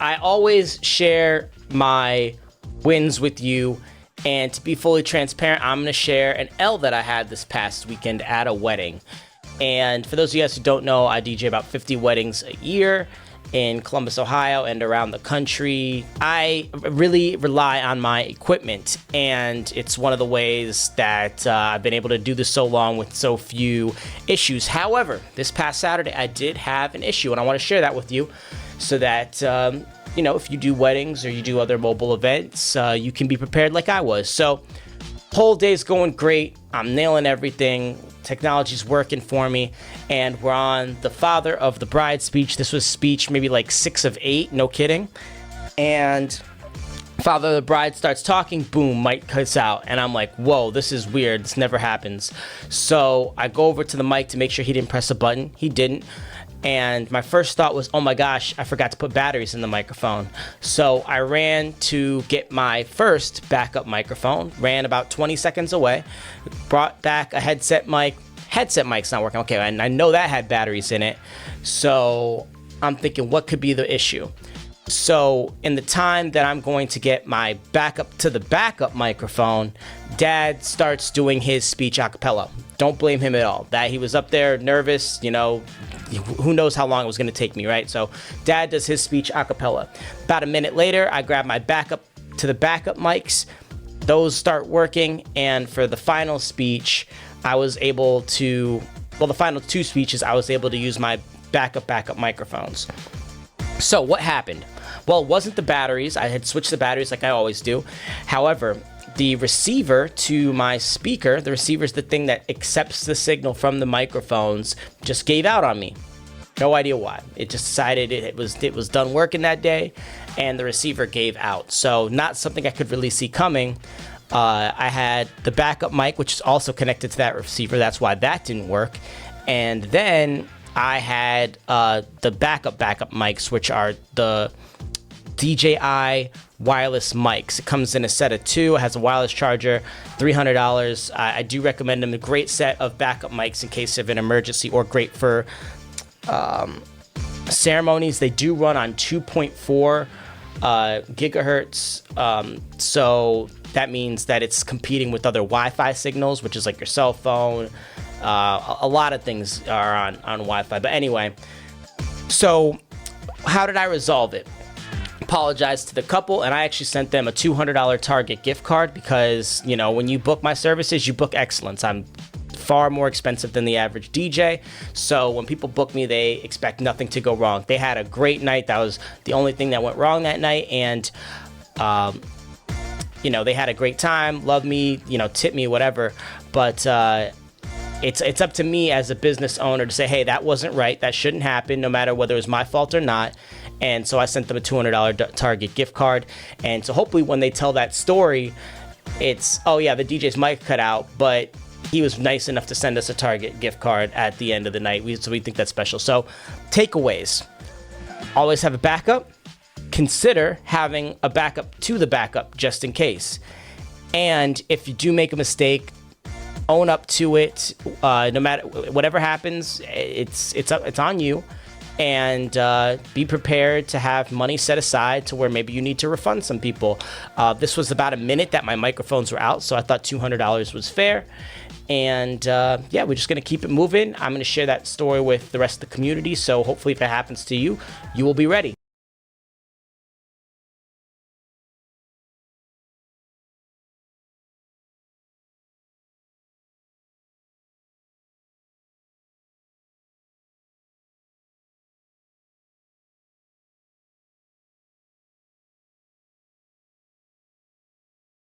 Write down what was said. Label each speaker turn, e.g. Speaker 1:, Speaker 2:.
Speaker 1: I always share my wins with you, and to be fully transparent, I'm going to share an L that I had this past weekend at a wedding. And for those of you guys who don't know, I DJ about 50 weddings a year in Columbus, Ohio, and around the country. I really rely on my equipment, and it's one of the ways that I've been able to do this so long with so few issues. However, this past Saturday, I did have an issue, and I want to share that with you so that, you know, if you do weddings or you do other mobile events, you can be prepared like I was. So, whole day's going great. I'm nailing everything. Technology's working for me, and we're on the father of the bride speech. This was speech maybe like 6 of 8, no kidding. And father of the bride starts talking, boom, mic cuts out, and I'm like, whoa, this is weird. This never happens. So I go over to the mic to make sure he didn't press a button. He didn't. And my first thought was, oh my gosh, I forgot to put batteries in the microphone. So I ran to get my first backup microphone, ran about 20 seconds away, brought back a headset mic. Headset mic's not working. Okay, and I know that had batteries in it. So I'm thinking, what could be the issue? So in the time that I'm going to get my backup to the backup microphone, Dad starts doing his speech a cappella. Don't blame him at all. That he was up there nervous, you know, who knows how long it was going to take me, right? So Dad does his speech a cappella. About a minute later, I grab my backup to the backup mics. Those start working, and for the final speech, I was able to, well, the final 2 speeches, I was able to use my backup microphones. So what happened? Well, it wasn't the batteries. I had switched the batteries like I always do. However, the receiver to my speaker, the receiver is the thing that accepts the signal from the microphones, just gave out on me. No idea why. It just decided it was done working that day, and the receiver gave out. So not something I could really see coming. I had the backup mic, which is also connected to that receiver. That's why that didn't work. And then I had the backup mics, which are the DJI wireless mics. It comes in a set of 2. It has a wireless charger, $300. I do recommend them. A great set of backup mics in case of an emergency, or great for ceremonies. They do run on 2.4 gigahertz. So that means that it's competing with other Wi-Fi signals, which is like your cell phone. A lot of things are on Wi-Fi. But anyway, so how did I resolve it? Apologized to the couple, and I actually sent them a $200 Target gift card because, you know, when you book my services, you book excellence. I'm far more expensive than the average DJ, so when people book me, they expect nothing to go wrong. They had a great night. That was the only thing that went wrong that night, and you know, they had a great time, loved me, you know, tipped me, whatever. But it's up to me as a business owner to say, hey, that wasn't right. That shouldn't happen, no matter whether it was my fault or not. And so I sent them a $200 Target gift card. And so hopefully when they tell that story, it's, oh yeah, the DJ's mic cut out, but he was nice enough to send us a Target gift card at the end of the night. So we think that's special. So takeaways: always have a backup. Consider having a backup to the backup just in case. And if you do make a mistake, own up to it. No matter whatever happens, it's on you. And be prepared to have money set aside to where maybe you need to refund some people. This was about a minute that my microphones were out, so I thought $200 was fair. And yeah, we're just going to keep it moving. I'm going to share that story with the rest of the community, so hopefully if it happens to you, you will be ready.